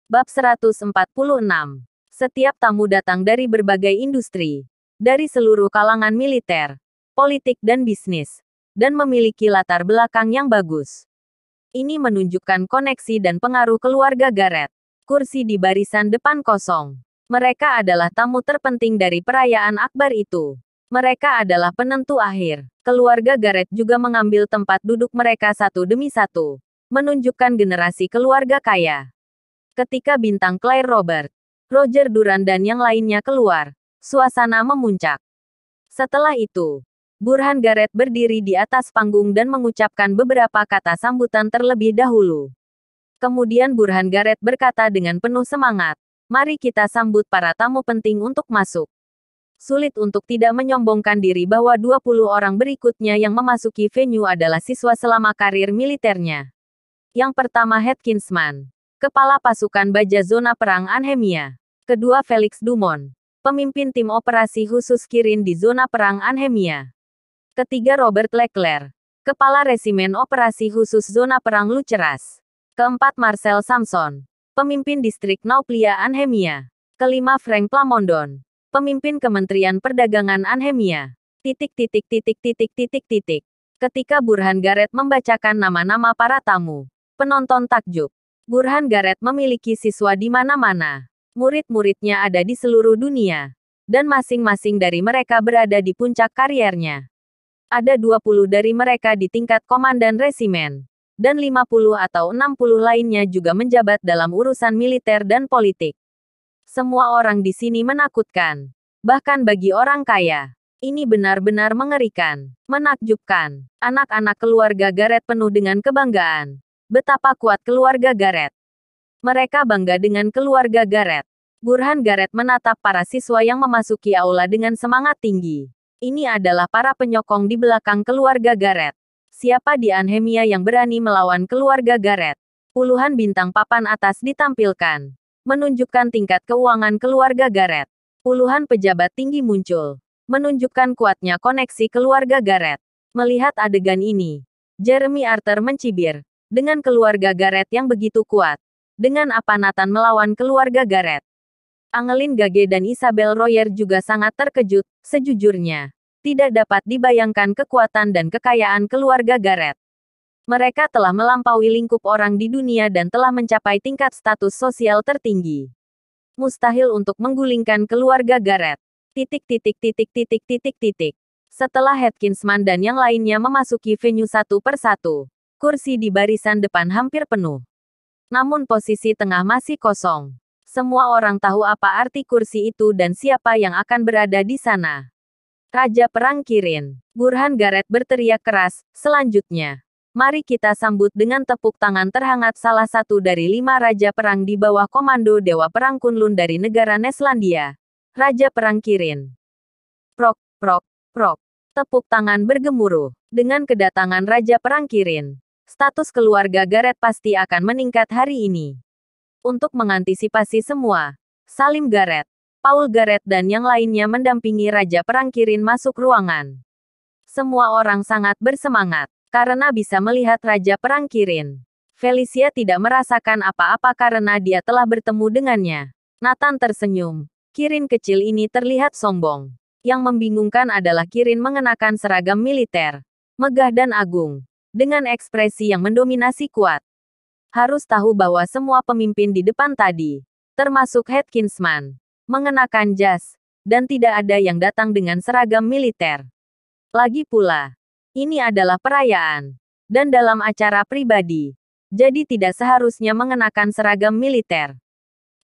Bab 146. Setiap tamu datang dari berbagai industri, dari seluruh kalangan militer, politik dan bisnis, dan memiliki latar belakang yang bagus. Ini menunjukkan koneksi dan pengaruh keluarga Garrett. Kursi di barisan depan kosong. Mereka adalah tamu terpenting dari perayaan akbar itu. Mereka adalah penentu akhir. Keluarga Garrett juga mengambil tempat duduk mereka satu demi satu, menunjukkan generasi keluarga kaya. Ketika bintang Claire Robert, Roger Duran dan yang lainnya keluar, suasana memuncak. Setelah itu, Burhan Garrett berdiri di atas panggung dan mengucapkan beberapa kata sambutan terlebih dahulu. Kemudian Burhan Garrett berkata dengan penuh semangat, "Mari kita sambut para tamu penting untuk masuk." Sulit untuk tidak menyombongkan diri bahwa 20 orang berikutnya yang memasuki venue adalah siswa selama karir militernya. Yang pertama Atkinson, Kepala Pasukan Baja Zona Perang Anhemia. Kedua Felix Dumont, Pemimpin Tim Operasi Khusus Kirin di Zona Perang Anhemia. Ketiga Robert Leclerc, Kepala Resimen Operasi Khusus Zona Perang Luceras. Keempat Marcel Samson, Pemimpin Distrik Nauplia Anhemia. Kelima Frank Plamondon, Pemimpin Kementerian Perdagangan Anhemia. Ketika Burhan Garrett membacakan nama-nama para tamu, penonton takjub. Burhan Garrett memiliki siswa di mana-mana. Murid-muridnya ada di seluruh dunia. Dan masing-masing dari mereka berada di puncak kariernya. Ada 20 dari mereka di tingkat komandan resimen. Dan 50 atau 60 lainnya juga menjabat dalam urusan militer dan politik. Semua orang di sini menakutkan. Bahkan bagi orang kaya. Ini benar-benar mengerikan. Menakjubkan. Anak-anak keluarga Garrett penuh dengan kebanggaan. Betapa kuat keluarga Garrett. Mereka bangga dengan keluarga Garrett. Burhan Garrett menatap para siswa yang memasuki aula dengan semangat tinggi. Ini adalah para penyokong di belakang keluarga Garrett. Siapa di Anhemia yang berani melawan keluarga Garrett? Puluhan bintang papan atas ditampilkan, menunjukkan tingkat keuangan keluarga Garrett. Puluhan pejabat tinggi muncul, menunjukkan kuatnya koneksi keluarga Garrett. Melihat adegan ini, Jeremy Arthur mencibir. Dengan keluarga Garrett yang begitu kuat. Dengan apa Nathan melawan keluarga Garrett? Angelin Gage dan Isabel Royer juga sangat terkejut. Sejujurnya, tidak dapat dibayangkan kekuatan dan kekayaan keluarga Garrett. Mereka telah melampaui lingkup orang di dunia dan telah mencapai tingkat status sosial tertinggi. Mustahil untuk menggulingkan keluarga Garrett. Setelah Atkinson dan yang lainnya memasuki venue satu persatu, kursi di barisan depan hampir penuh. Namun posisi tengah masih kosong. Semua orang tahu apa arti kursi itu dan siapa yang akan berada di sana. Raja Perang Kirin. Burhan Garrett berteriak keras, selanjutnya. Mari kita sambut dengan tepuk tangan terhangat salah satu dari 5 Raja Perang di bawah komando Dewa Perang Kunlun dari negara Neslandia. Raja Perang Kirin. Prok, prok, prok. Tepuk tangan bergemuruh. Dengan kedatangan Raja Perang Kirin, status keluarga Garrett pasti akan meningkat hari ini. Untuk mengantisipasi semua, Salim Garrett, Paul Garrett dan yang lainnya mendampingi Raja Perang Kirin masuk ruangan. Semua orang sangat bersemangat, karena bisa melihat Raja Perang Kirin. Felicia tidak merasakan apa-apa karena dia telah bertemu dengannya. Nathan tersenyum. Kirin kecil ini terlihat sombong. Yang membingungkan adalah Kirin mengenakan seragam militer. Megah dan agung. Dengan ekspresi yang mendominasi kuat. Harus tahu bahwa semua pemimpin di depan tadi, termasuk Atkinson, mengenakan jas, dan tidak ada yang datang dengan seragam militer. Lagi pula, ini adalah perayaan, dan dalam acara pribadi, jadi tidak seharusnya mengenakan seragam militer.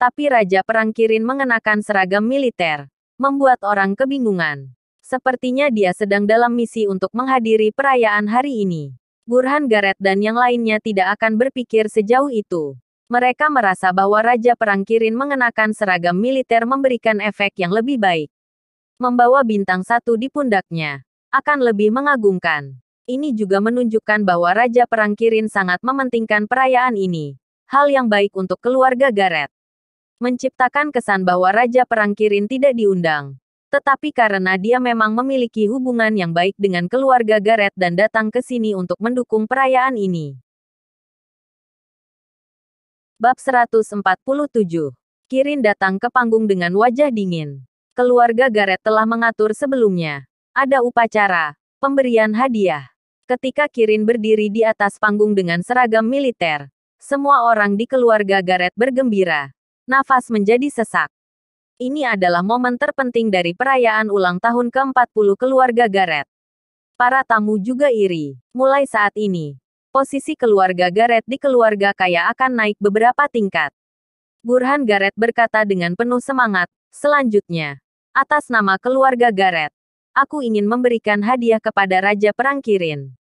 Tapi Raja Perang Kirin mengenakan seragam militer, membuat orang kebingungan. Sepertinya dia sedang dalam misi untuk menghadiri perayaan hari ini. Burhan Garrett dan yang lainnya tidak akan berpikir sejauh itu. Mereka merasa bahwa Raja Perang Kirin mengenakan seragam militer memberikan efek yang lebih baik. Membawa bintang 1 di pundaknya akan lebih mengagumkan. Ini juga menunjukkan bahwa Raja Perang Kirin sangat mementingkan perayaan ini. Hal yang baik untuk keluarga Garrett. Menciptakan kesan bahwa Raja Perang Kirin tidak diundang. Tetapi karena dia memang memiliki hubungan yang baik dengan keluarga Garrett dan datang ke sini untuk mendukung perayaan ini. Bab 147. Kirin datang ke panggung dengan wajah dingin. Keluarga Gareth telah mengatur sebelumnya. Ada upacara, pemberian hadiah. Ketika Kirin berdiri di atas panggung dengan seragam militer, semua orang di keluarga Gareth bergembira. Nafas menjadi sesak. Ini adalah momen terpenting dari perayaan ulang tahun ke-40 keluarga Gareth. Para tamu juga iri. Mulai saat ini, posisi keluarga Gareth di keluarga kaya akan naik beberapa tingkat. Burhan Gareth berkata dengan penuh semangat. Selanjutnya, atas nama keluarga Gareth, aku ingin memberikan hadiah kepada Raja Perang Kirin.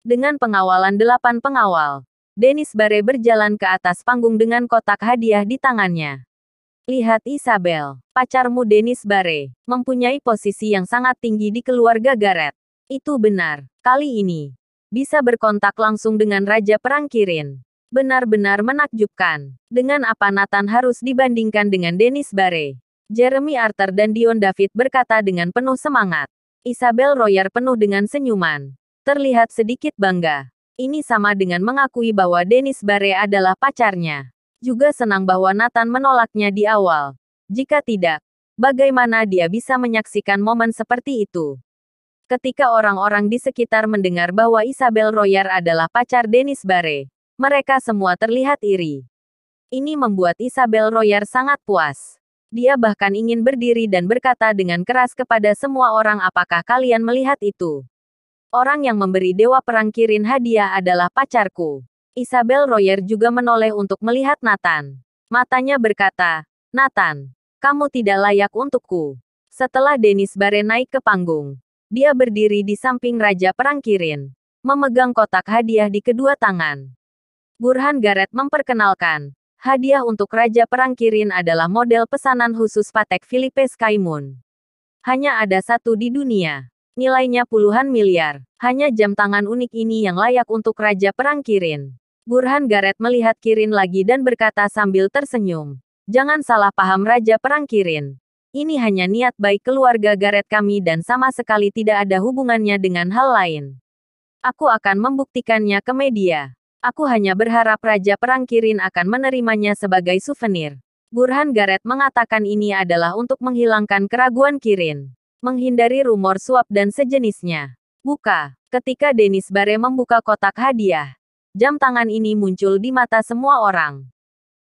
Dengan pengawalan 8 pengawal, Dennis Barre berjalan ke atas panggung dengan kotak hadiah di tangannya. Lihat Isabel, pacarmu Dennis Barre, mempunyai posisi yang sangat tinggi di keluarga Gareth. Itu benar, kali ini bisa berkontak langsung dengan Raja Perang Kirin. Benar-benar menakjubkan. Dengan apa Nathan harus dibandingkan dengan Dennis Barre? Jeremy Arthur dan Dion David berkata dengan penuh semangat. Isabel Royer penuh dengan senyuman. Terlihat sedikit bangga. Ini sama dengan mengakui bahwa Dennis Barre adalah pacarnya. Juga senang bahwa Nathan menolaknya di awal. Jika tidak, bagaimana dia bisa menyaksikan momen seperti itu? Ketika orang-orang di sekitar mendengar bahwa Isabel Royer adalah pacar Dennis Barre, mereka semua terlihat iri. Ini membuat Isabel Royer sangat puas. Dia bahkan ingin berdiri dan berkata dengan keras kepada semua orang, apakah kalian melihat itu? Orang yang memberi Dewa Perang Kirin hadiah adalah pacarku. Isabel Royer juga menoleh untuk melihat Nathan. Matanya berkata, Nathan, kamu tidak layak untukku. Setelah Dennis Barre naik ke panggung, dia berdiri di samping Raja Perang Kirin, memegang kotak hadiah di kedua tangan. Burhan Gareth memperkenalkan, hadiah untuk Raja Perang Kirin adalah model pesanan khusus Patek Philippe Skymoon. Hanya ada satu di dunia. Nilainya puluhan miliar. Hanya jam tangan unik ini yang layak untuk Raja Perang Kirin. Burhan Gareth melihat Kirin lagi dan berkata sambil tersenyum. Jangan salah paham Raja Perang Kirin. Ini hanya niat baik keluarga Gareth kami dan sama sekali tidak ada hubungannya dengan hal lain. Aku akan membuktikannya ke media. Aku hanya berharap Raja Perang Kirin akan menerimanya sebagai souvenir. Burhan Gareth mengatakan ini adalah untuk menghilangkan keraguan Kirin. Menghindari rumor suap dan sejenisnya. Buka. Ketika Dennis Barre membuka kotak hadiah, jam tangan ini muncul di mata semua orang.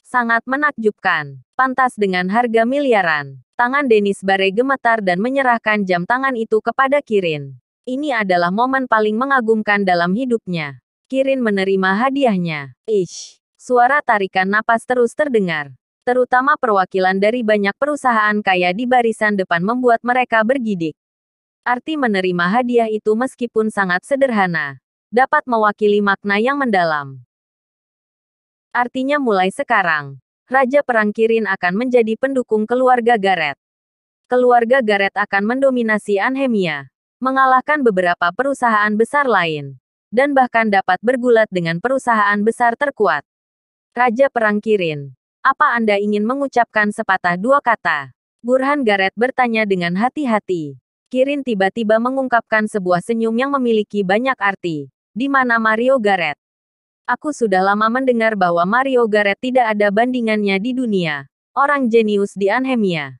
Sangat menakjubkan. Pantas dengan harga miliaran. Tangan Dennis Barre gemetar dan menyerahkan jam tangan itu kepada Kirin. Ini adalah momen paling mengagumkan dalam hidupnya. Kirin menerima hadiahnya. Ish. Suara tarikan napas terus terdengar. Terutama perwakilan dari banyak perusahaan kaya di barisan depan membuat mereka bergidik. Arti menerima hadiah itu meskipun sangat sederhana, dapat mewakili makna yang mendalam. Artinya mulai sekarang, Raja Perang Kirin akan menjadi pendukung keluarga Gareth. Keluarga Gareth akan mendominasi Anhemia, mengalahkan beberapa perusahaan besar lain, dan bahkan dapat bergulat dengan perusahaan besar terkuat. Raja Perang Kirin, apa Anda ingin mengucapkan sepatah dua kata? Burhan Gareth bertanya dengan hati-hati. Kirin tiba-tiba mengungkapkan sebuah senyum yang memiliki banyak arti. Di mana Mario Gareth? Aku sudah lama mendengar bahwa Mario Gareth tidak ada bandingannya di dunia. Orang jenius di Anhemia.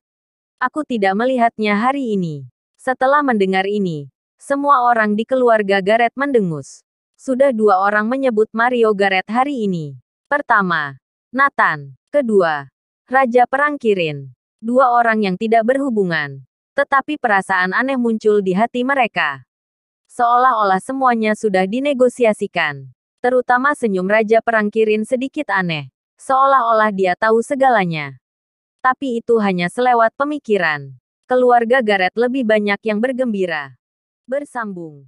Aku tidak melihatnya hari ini. Setelah mendengar ini, semua orang di keluarga Gareth mendengus. Sudah 2 orang menyebut Mario Gareth hari ini. Pertama, Nathan. Kedua, Raja Perang Kirin. 2 orang yang tidak berhubungan. Tetapi perasaan aneh muncul di hati mereka. Seolah-olah semuanya sudah dinegosiasikan. Terutama senyum Raja Perang Kirin sedikit aneh. Seolah-olah dia tahu segalanya. Tapi itu hanya selewat pemikiran. Keluarga Gareth lebih banyak yang bergembira. Bersambung.